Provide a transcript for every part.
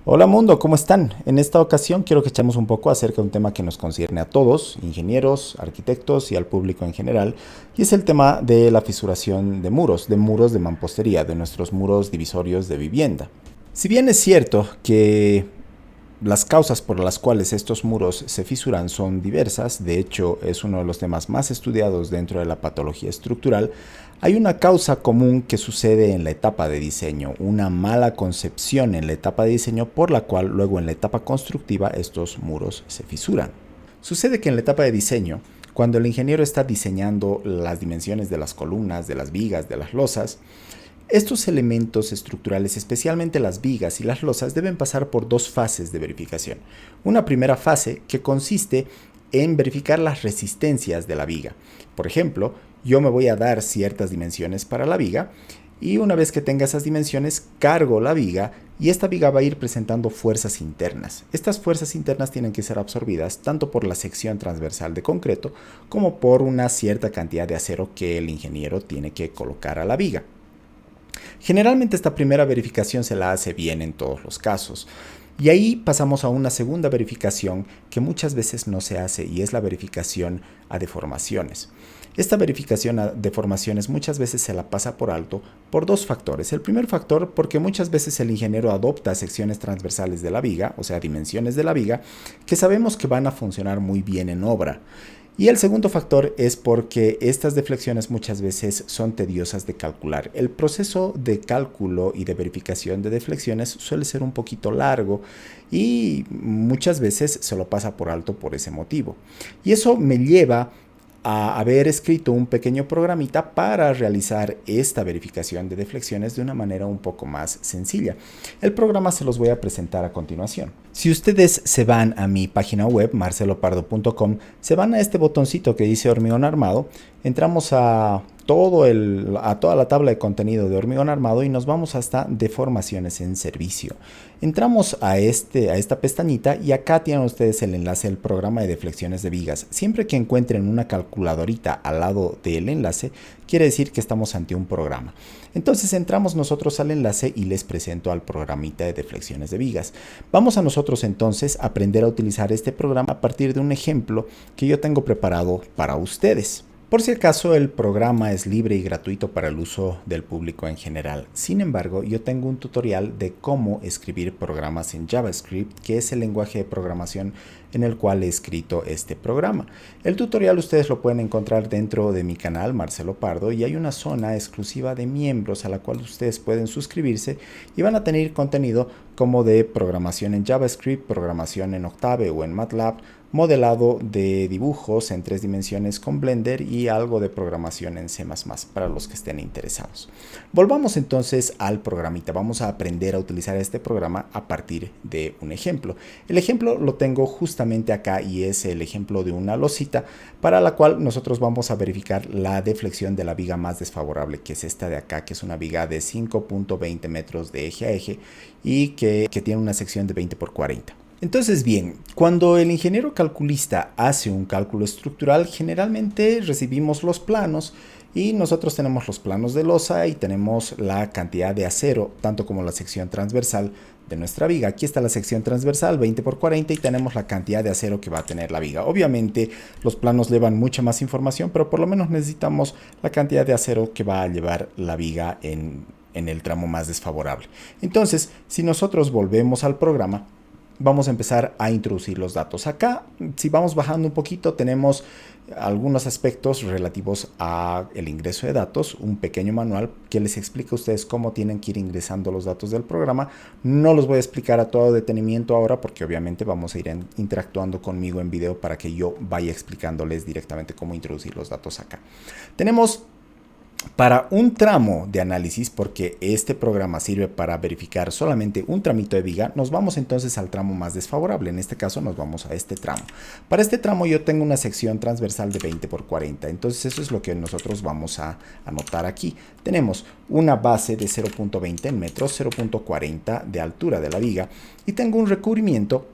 Hola mundo, ¿cómo están? En esta ocasión quiero que echemos un poco acerca de un tema que nos concierne a todos, ingenieros, arquitectos y al público en general, y es el tema de la fisuración de muros de mampostería, de nuestros muros divisorios de vivienda. Si bien es cierto que las causas por las cuales estos muros se fisuran son diversas, de hecho es uno de los temas más estudiados dentro de la patología estructural. Hay una causa común que sucede en la etapa de diseño, una mala concepción en la etapa de diseño por la cual luego en la etapa constructiva estos muros se fisuran. Sucede que en la etapa de diseño, cuando el ingeniero está diseñando las dimensiones de las columnas, de las vigas, de las losas, estos elementos estructurales, especialmente las vigas y las losas, deben pasar por dos fases de verificación. Una primera fase que consiste en verificar las resistencias de la viga. Por ejemplo, yo me voy a dar ciertas dimensiones para la viga y una vez que tenga esas dimensiones, cargo la viga y esta viga va a ir presentando fuerzas internas. Estas fuerzas internas tienen que ser absorbidas tanto por la sección transversal de concreto como por una cierta cantidad de acero que el ingeniero tiene que colocar a la viga. Generalmente esta primera verificación se la hace bien en todos los casos. Y ahí pasamos a una segunda verificación que muchas veces no se hace y es la verificación a deformaciones. Esta verificación a deformaciones muchas veces se la pasa por alto por dos factores. El primer factor porque muchas veces el ingeniero adopta secciones transversales de la viga, o sea, dimensiones de la viga, que sabemos que van a funcionar muy bien en obra. Y el segundo factor es porque estas deflexiones muchas veces son tediosas de calcular. El proceso de cálculo y de verificación de deflexiones suele ser un poquito largo y muchas veces se lo pasa por alto por ese motivo. Y eso me lleva a haber escrito un pequeño programita para realizar esta verificación de deflexiones de una manera un poco más sencilla. El programa se los voy a presentar a continuación. Si ustedes se van a mi página web, marcelopardo.com, se van a este botoncito que dice hormigón armado, entramos a toda la tabla de contenido de hormigón armado y nos vamos hasta deformaciones en servicio. Entramos a esta pestañita y acá tienen ustedes el enlace del programa de deflexiones de vigas. Siempre que encuentren una calculadorita al lado del enlace, quiere decir que estamos ante un programa. Entonces entramos nosotros al enlace y les presento al programita de deflexiones de vigas. Vamos a nosotros entonces a aprender a utilizar este programa a partir de un ejemplo que yo tengo preparado para ustedes. Por si acaso, el programa es libre y gratuito para el uso del público en general. Sin embargo, yo tengo un tutorial de cómo escribir programas en JavaScript, que es el lenguaje de programación en el cual he escrito este programa. El tutorial ustedes lo pueden encontrar dentro de mi canal, Marcelo Pardo, y hay una zona exclusiva de miembros a la cual ustedes pueden suscribirse y van a tener contenido como de programación en JavaScript, programación en Octave o en MATLAB, modelado de dibujos en 3 dimensiones con Blender y algo de programación en C++ para los que estén interesados. Volvamos entonces al programita. Vamos a aprender a utilizar este programa a partir de un ejemplo. El ejemplo lo tengo justamente acá y es el ejemplo de una losita para la cual nosotros vamos a verificar la deflexión de la viga más desfavorable, que es esta de acá, que es una viga de 5.20 metros de eje a eje y que tiene una sección de 20 por 40. Entonces bien, cuando el ingeniero calculista hace un cálculo estructural, generalmente recibimos los planos y nosotros tenemos los planos de losa y tenemos la cantidad de acero, tanto como la sección transversal de nuestra viga. Aquí está la sección transversal 20 por 40 y tenemos la cantidad de acero que va a tener la viga. Obviamente los planos llevan mucha más información, pero por lo menos necesitamos la cantidad de acero que va a llevar la viga en el tramo más desfavorable. Entonces, si nosotros volvemos al programa, vamos a empezar a introducir los datos. Acá, si vamos bajando un poquito, tenemos algunos aspectos relativos a el ingreso de datos, un pequeño manual que les explica a ustedes cómo tienen que ir ingresando los datos del programa. No los voy a explicar a todo detenimiento ahora porque obviamente vamos a ir interactuando conmigo en video para que yo vaya explicándoles directamente cómo introducir los datos acá. Tenemos para un tramo de análisis, porque este programa sirve para verificar solamente un tramito de viga, nos vamos entonces al tramo más desfavorable. En este caso nos vamos a este tramo. Para este tramo yo tengo una sección transversal de 20 por 40. Entonces eso es lo que nosotros vamos a anotar aquí. Tenemos una base de 0.20 en metros, 0.40 de altura de la viga y tengo un recubrimiento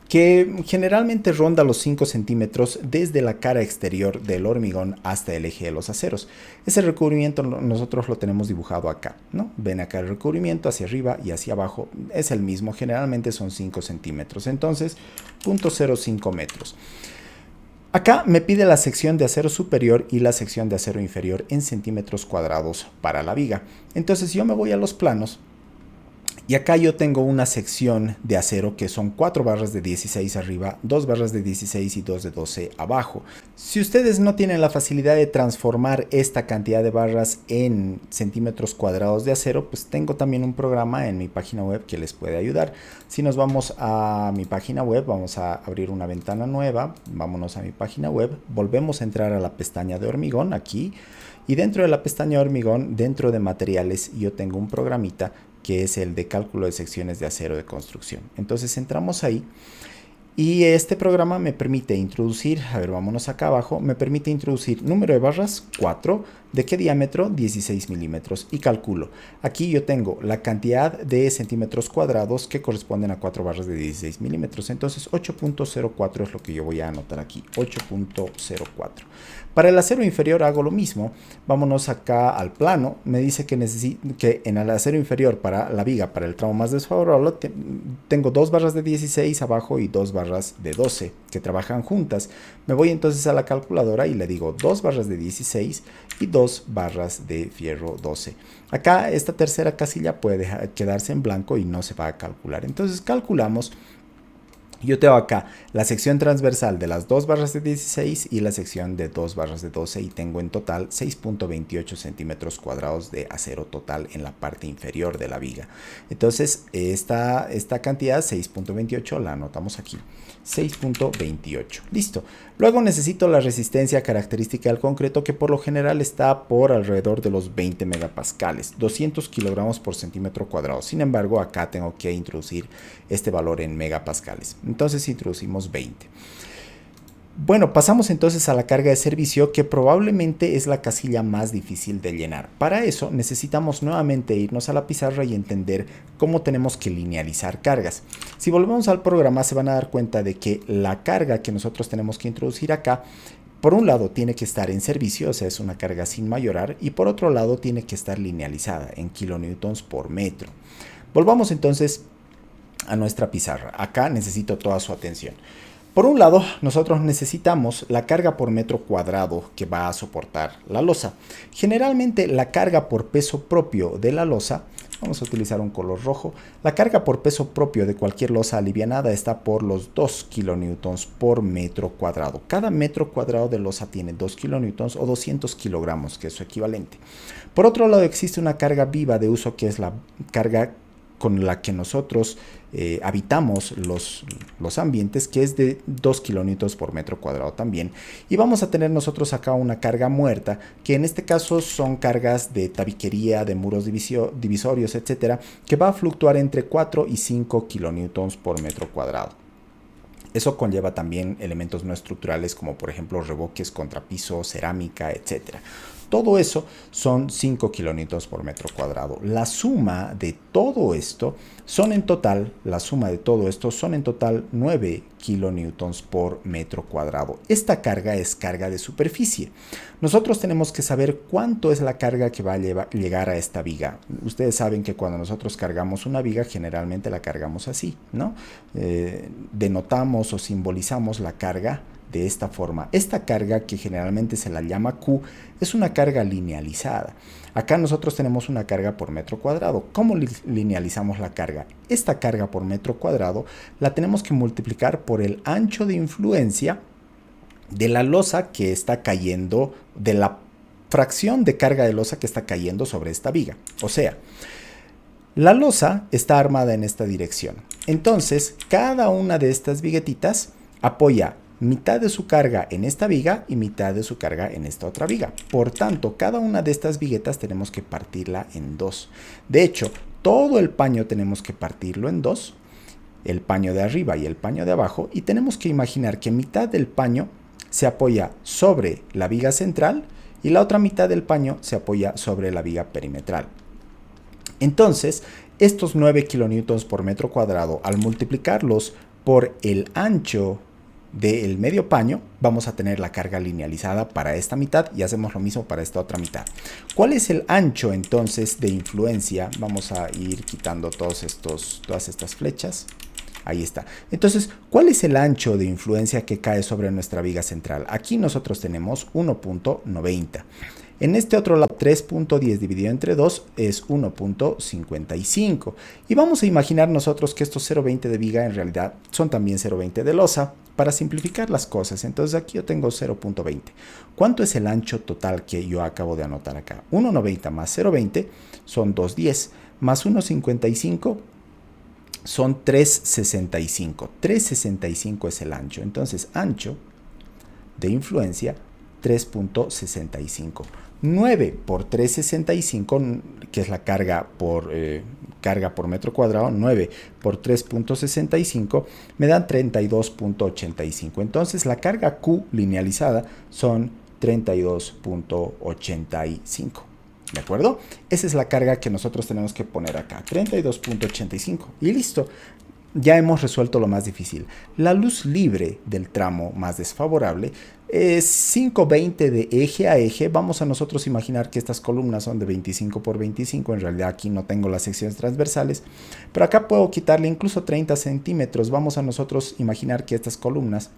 que generalmente ronda los 5 centímetros desde la cara exterior del hormigón hasta el eje de los aceros. Ese recubrimiento nosotros lo tenemos dibujado acá, ¿no? Ven acá el recubrimiento hacia arriba y hacia abajo, es el mismo, generalmente son 5 centímetros, entonces 0.05 metros. Acá me pide la sección de acero superior y la sección de acero inferior en centímetros cuadrados para la viga. Entonces yo me voy a los planos. Y acá yo tengo una sección de acero que son 4 barras de 16 arriba, 2 barras de 16 y 2 de 12 abajo. Si ustedes no tienen la facilidad de transformar esta cantidad de barras en centímetros cuadrados de acero, pues tengo también un programa en mi página web que les puede ayudar. Si nos vamos a mi página web, vamos a abrir una ventana nueva, vámonos a mi página web, volvemos a entrar a la pestaña de hormigón aquí. Y dentro de la pestaña de hormigón, dentro de materiales, yo tengo un programita que es el de cálculo de secciones de acero de construcción. Entonces entramos ahí y este programa me permite introducir, a ver, vámonos acá abajo, me permite introducir número de barras 4, ¿de qué diámetro? 16 milímetros y calculo. Aquí yo tengo la cantidad de centímetros cuadrados que corresponden a 4 barras de 16 milímetros. Entonces 8.04 es lo que yo voy a anotar aquí, 8.04. Para el acero inferior hago lo mismo. Vámonos acá al plano. Me dice que en el acero inferior para la viga, para el tramo más desfavorable, tengo 2 barras de 16 abajo y 2 barras de 12 que trabajan juntas. Me voy entonces a la calculadora y le digo 2 barras de 16 y 2 barras de fierro 12. Acá esta tercera casilla puede quedarse en blanco y no se va a calcular. Entonces calculamos. Yo tengo acá la sección transversal de las 2 barras de 16 y la sección de 2 barras de 12 y tengo en total 6.28 centímetros cuadrados de acero total en la parte inferior de la viga. Entonces esta cantidad 6.28 la anotamos aquí, 6.28, listo. Luego necesito la resistencia característica del concreto, que por lo general está por alrededor de los 20 megapascales, 200 kilogramos por centímetro cuadrado. Sin embargo, acá tengo que introducir este valor en megapascales. Entonces introducimos 20. Bueno, pasamos entonces a la carga de servicio, que probablemente es la casilla más difícil de llenar. Para eso necesitamos nuevamente irnos a la pizarra y entender cómo tenemos que linealizar cargas. Si volvemos al programa, se van a dar cuenta de que la carga que nosotros tenemos que introducir acá, por un lado tiene que estar en servicio, o sea, es una carga sin mayorar, y por otro lado tiene que estar linealizada en kilonewtons por metro. Volvamos entonces a nuestra pizarra. Acá necesito toda su atención. Por un lado, nosotros necesitamos la carga por metro cuadrado que va a soportar la losa. Generalmente la carga por peso propio de la losa, vamos a utilizar un color rojo, la carga por peso propio de cualquier losa alivianada está por los 2 kilonewtons por metro cuadrado. Cada metro cuadrado de losa tiene 2 kilonewtons o 200 kilogramos, que es su equivalente. Por otro lado, existe una carga viva de uso, que es la carga con la que nosotros habitamos los ambientes, que es de 2 kilonewtons por metro cuadrado también. Y vamos a tener nosotros acá una carga muerta, que en este caso son cargas de tabiquería, de muros divisorios, etcétera, que va a fluctuar entre 4 y 5 kilonewtons por metro cuadrado. Eso conlleva también elementos no estructurales como por ejemplo revoques, contrapiso, cerámica, etcétera. Todo eso son 5 kilonewtons por metro cuadrado. La suma de todo esto son en total, 9 kilonewtons por metro cuadrado. Esta carga es carga de superficie. Nosotros tenemos que saber cuánto es la carga que va a llegar a esta viga. Ustedes saben que cuando nosotros cargamos una viga, generalmente la cargamos así, ¿no? Denotamos o simbolizamos la carga de esta forma. Esta carga, que generalmente se la llama Q, es una carga linealizada. Acá nosotros tenemos una carga por metro cuadrado. ¿Cómo linealizamos la carga? Esta carga por metro cuadrado la tenemos que multiplicar por el ancho de influencia de la losa que está cayendo, de la fracción de carga de losa que está cayendo sobre esta viga. O sea, la losa está armada en esta dirección. Entonces, cada una de estas viguetitas apoya mitad de su carga en esta viga y mitad de su carga en esta otra viga. Por tanto, cada una de estas viguetas tenemos que partirla en dos. De hecho, todo el paño tenemos que partirlo en dos, el paño de arriba y el paño de abajo, y tenemos que imaginar que mitad del paño se apoya sobre la viga central y la otra mitad del paño se apoya sobre la viga perimetral. Entonces, estos 9 kilonewtons por metro cuadrado, al multiplicarlos por el ancho del medio paño, vamos a tener la carga linealizada para esta mitad y hacemos lo mismo para esta otra mitad. ¿Cuál es el ancho entonces de influencia? Vamos a ir quitando todas estas flechas. Ahí está. Entonces, ¿cuál es el ancho de influencia que cae sobre nuestra viga central? Aquí nosotros tenemos 1.90. En este otro lado, 3.10 dividido entre 2 es 1.55. Y vamos a imaginar nosotros que estos 0.20 de viga en realidad son también 0.20 de losa para simplificar las cosas. Entonces aquí yo tengo 0.20. ¿Cuánto es el ancho total que yo acabo de anotar acá? 1.90 más 0.20 son 2.10 más 1.55 son 3.65. 3.65 es el ancho. Entonces, ancho de influencia 3.65. 9 por 365, que es la carga por metro cuadrado, 9 por 3.65 me dan 32.85. Entonces la carga Q linealizada son 32.85. ¿De acuerdo? Esa es la carga que nosotros tenemos que poner acá, 32.85. Y listo. Ya hemos resuelto lo más difícil. La luz libre del tramo más desfavorable es 520 de eje a eje. Vamos a nosotros imaginar que estas columnas son de 25 por 25. En realidad aquí no tengo las secciones transversales, pero acá puedo quitarle incluso 30 centímetros. Vamos a nosotros imaginar que estas columnas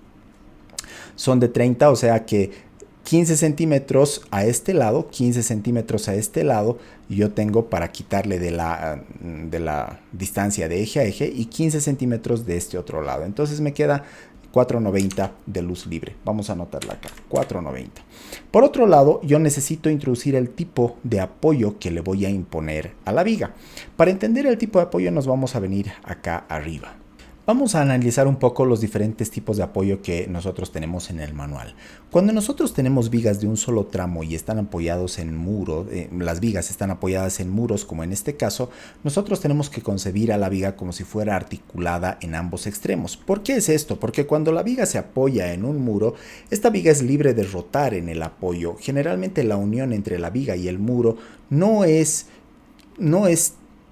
son de 30, o sea que 15 centímetros a este lado, 15 centímetros a este lado, yo tengo para quitarle de la distancia de eje a eje y 15 centímetros de este otro lado. Entonces me queda 490 de luz libre. Vamos a anotarla acá, 490. Por otro lado, yo necesito introducir el tipo de apoyo que le voy a imponer a la viga. Para entender el tipo de apoyo nos vamos a venir acá arriba. Vamos a analizar un poco los diferentes tipos de apoyo que nosotros tenemos en el manual. Cuando nosotros tenemos vigas de un solo tramo y están apoyados en muro, las vigas están apoyadas en muros como en este caso, nosotros tenemos que concebir a la viga como si fuera articulada en ambos extremos. ¿Por qué es esto? Porque cuando la viga se apoya en un muro, esta viga es libre de rotar en el apoyo. Generalmente la unión entre la viga y el muro no es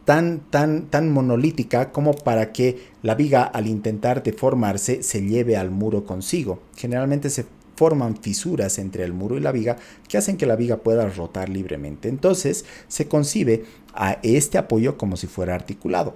tan monolítica como para que la viga al intentar deformarse se lleve al muro consigo. Generalmente se forman fisuras entre el muro y la viga que hacen que la viga pueda rotar libremente. Entonces se concibe a este apoyo como si fuera articulado.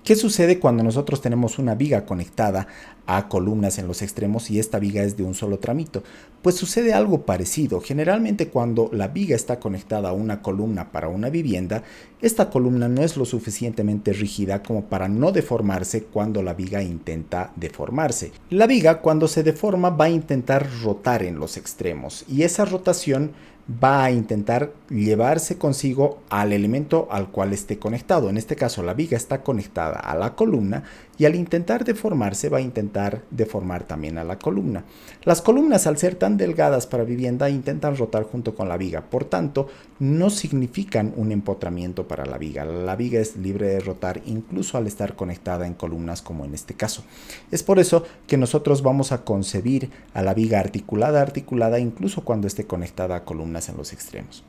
¿Qué sucede cuando nosotros tenemos una viga conectada a columnas en los extremos y esta viga es de un solo tramito? Pues sucede algo parecido. Generalmente cuando la viga está conectada a una columna para una vivienda, esta columna no es lo suficientemente rígida como para no deformarse cuando la viga intenta deformarse. La viga cuando se deforma va a intentar rotar en los extremos y esa rotación va a intentar llevarse consigo al elemento al cual esté conectado. En este caso, la viga está conectada a la columna y al intentar deformarse va a intentar deformar también a la columna. Las columnas, al ser tan delgadas para vivienda, intentan rotar junto con la viga. Por tanto, no significan un empotramiento para la viga. La viga es libre de rotar incluso al estar conectada en columnas como en este caso. Es por eso que nosotros vamos a concebir a la viga articulada incluso cuando esté conectada a columnas en los extremos.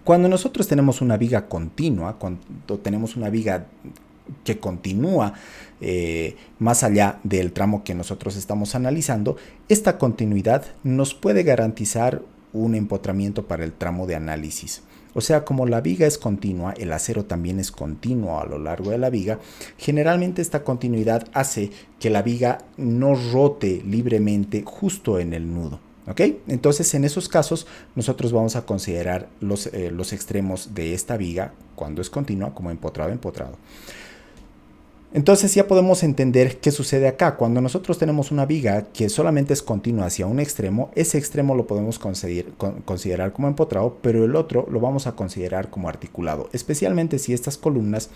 Cuando nosotros tenemos una viga continua, cuando tenemos una viga que continúa más allá del tramo que nosotros estamos analizando, esta continuidad nos puede garantizar un empotramiento para el tramo de análisis. O sea, como la viga es continua, el acero también es continuo a lo largo de la viga, generalmente esta continuidad hace que la viga no rote libremente justo en el nudo. ¿Ok? Entonces en esos casos nosotros vamos a considerar los extremos de esta viga cuando es continua como empotrado. Entonces ya podemos entender qué sucede acá. Cuando nosotros tenemos una viga que solamente es continua hacia un extremo, ese extremo lo podemos considerar como empotrado, pero el otro lo vamos a considerar como articulado, especialmente si estas columnas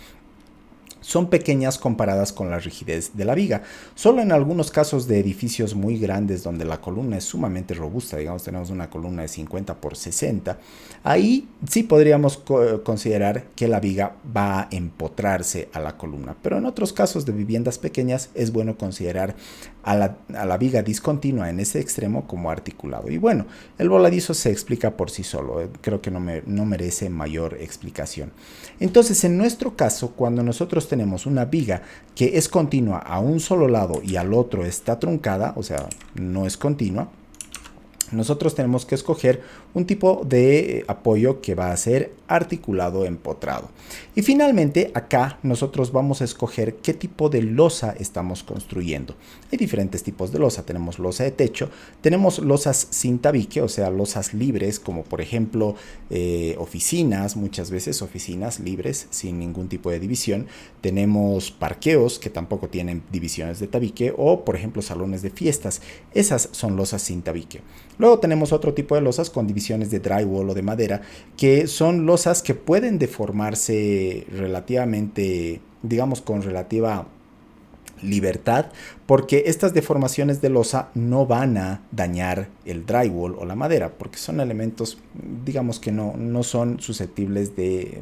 son pequeñas comparadas con la rigidez de la viga. Solo en algunos casos de edificios muy grandes donde la columna es sumamente robusta, digamos tenemos una columna de 50 por 60, ahí sí podríamos considerar que la viga va a empotrarse a la columna. Pero en otros casos de viviendas pequeñas es bueno considerar a la viga discontinua en ese extremo como articulado. Y bueno, el voladizo se explica por sí solo, creo que no merece mayor explicación. Entonces en nuestro caso, cuando nosotros nosotros tenemos una viga que es continua a un solo lado y al otro está truncada, o sea, no es continua, nosotros tenemos que escoger un tipo de apoyo que va a ser articulado empotrado. Y finalmente acá nosotros vamos a escoger qué tipo de losa estamos construyendo. Hay diferentes tipos de losa. Tenemos losa de techo, tenemos losas sin tabique, o sea, losas libres, como por ejemplo oficinas, muchas veces oficinas libres sin ningún tipo de división. Tenemos parqueos que tampoco tienen divisiones de tabique, o por ejemplo salones de fiestas. Esas son losas sin tabique. Luego tenemos otro tipo de losas con divisiones de drywall o de madera, que son losas que pueden deformarse relativamente, digamos, con relativa libertad, porque estas deformaciones de losa no van a dañar el drywall o la madera, porque son elementos, digamos, que no son susceptibles de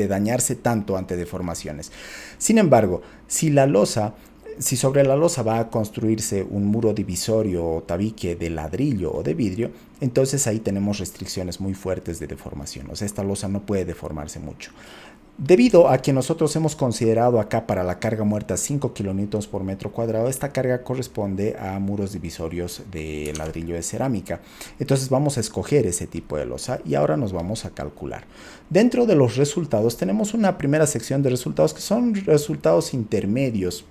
dañarse tanto ante deformaciones. Sin embargo, si sobre la losa va a construirse un muro divisorio o tabique de ladrillo o de vidrio, entonces ahí tenemos restricciones muy fuertes de deformación. O sea, esta losa no puede deformarse mucho. Debido a que nosotros hemos considerado acá para la carga muerta 5 kN por metro cuadrado, esta carga corresponde a muros divisorios de ladrillo de cerámica. Entonces vamos a escoger ese tipo de losa y ahora nos vamos a calcular. Dentro de los resultados tenemos una primera sección de resultados que son resultados intermedios,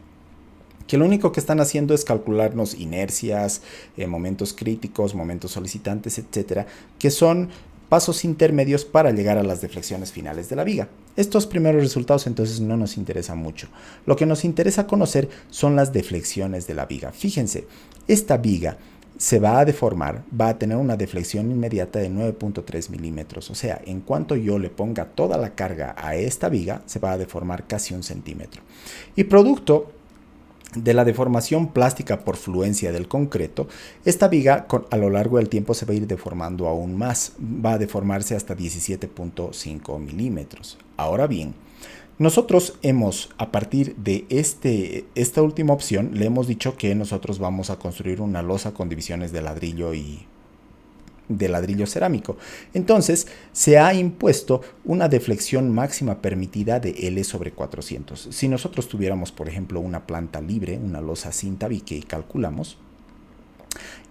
que lo único que están haciendo es calcularnos inercias, momentos críticos, momentos solicitantes, etcétera, que son pasos intermedios para llegar a las deflexiones finales de la viga. Estos primeros resultados entonces no nos interesan mucho. Lo que nos interesa conocer son las deflexiones de la viga. Fíjense, esta viga se va a deformar, va a tener una deflexión inmediata de 9.3 milímetros. O sea, en cuanto yo le ponga toda la carga a esta viga, se va a deformar casi 1 centímetro. Y producto de la deformación plástica por fluencia del concreto, esta viga a lo largo del tiempo se va a ir deformando aún más, va a deformarse hasta 17.5 milímetros. Ahora bien, nosotros a partir de esta última opción, le hemos dicho que nosotros vamos a construir una losa con divisiones de ladrillo y de ladrillo cerámico. Entonces se ha impuesto una deflexión máxima permitida de L/400. Si nosotros tuviéramos, por ejemplo, una planta libre, una losa sin tabique, y calculamos,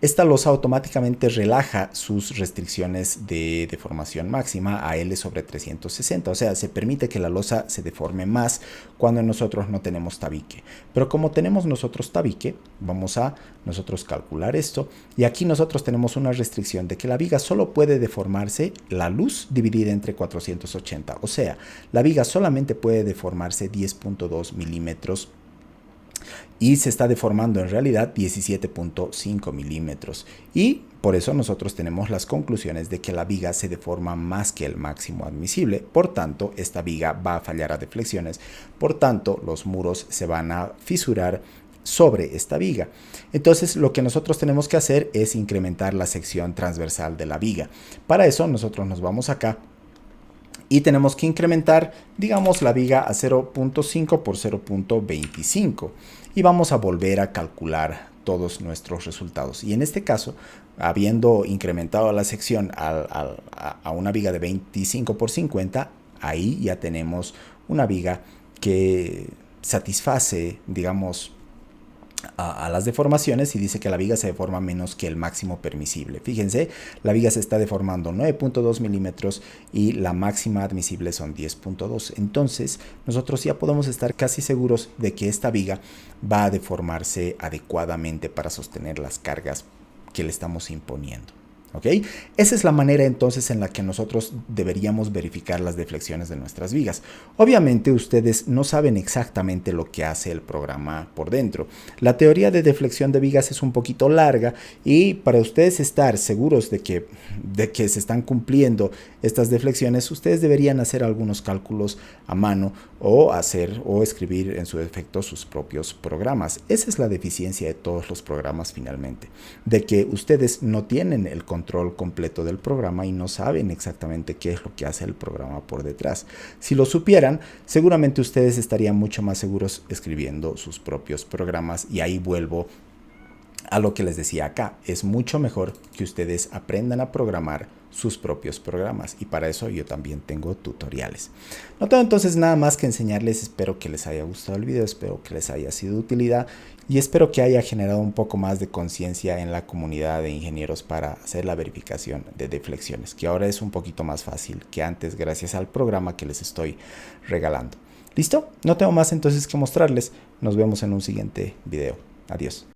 esta losa automáticamente relaja sus restricciones de deformación máxima a L/360, o sea, se permite que la losa se deforme más cuando nosotros no tenemos tabique. Pero como tenemos nosotros tabique, vamos a nosotros calcular esto, y aquí nosotros tenemos una restricción de que la viga solo puede deformarse la luz dividida entre 480, o sea, la viga solamente puede deformarse 10.2 milímetros y se está deformando en realidad 17.5 milímetros, y por eso nosotros tenemos las conclusiones de que la viga se deforma más que el máximo admisible. Por tanto, esta viga va a fallar a deflexiones, por tanto los muros se van a fisurar sobre esta viga. Entonces lo que nosotros tenemos que hacer es incrementar la sección transversal de la viga. Para eso nosotros nos vamos acá y tenemos que incrementar, digamos, la viga a 0.5 por 0.25 y vamos a volver a calcular todos nuestros resultados. Y en este caso, habiendo incrementado la sección a una viga de 25 por 50, ahí ya tenemos una viga que satisface, digamos, a las deformaciones, y dice que la viga se deforma menos que el máximo permisible. Fíjense, la viga se está deformando 9.2 milímetros y la máxima admisible son 10.2. Entonces nosotros ya podemos estar casi seguros de que esta viga va a deformarse adecuadamente para sostener las cargas que le estamos imponiendo. ¿Ok? Esa es la manera entonces en la que nosotros deberíamos verificar las deflexiones de nuestras vigas. Obviamente ustedes no saben exactamente lo que hace el programa por dentro. La teoría de deflexión de vigas es un poquito larga, y para ustedes estar seguros de que se están cumpliendo estas deflexiones, ustedes deberían hacer algunos cálculos a mano o escribir en su defecto sus propios programas. Esa es la deficiencia de todos los programas finalmente, de que ustedes no tienen el control completo del programa y no saben exactamente qué es lo que hace el programa por detrás. Si lo supieran, seguramente ustedes estarían mucho más seguros escribiendo sus propios programas, y ahí vuelvo a lo que les decía acá, es mucho mejor que ustedes aprendan a programar sus propios programas, y para eso yo también tengo tutoriales. No tengo entonces nada más que enseñarles. Espero que les haya gustado el video, espero que les haya sido de utilidad y espero que haya generado un poco más de conciencia en la comunidad de ingenieros para hacer la verificación de deflexiones, que ahora es un poquito más fácil que antes gracias al programa que les estoy regalando. ¿Listo? No tengo más entonces que mostrarles. Nos vemos en un siguiente video. Adiós.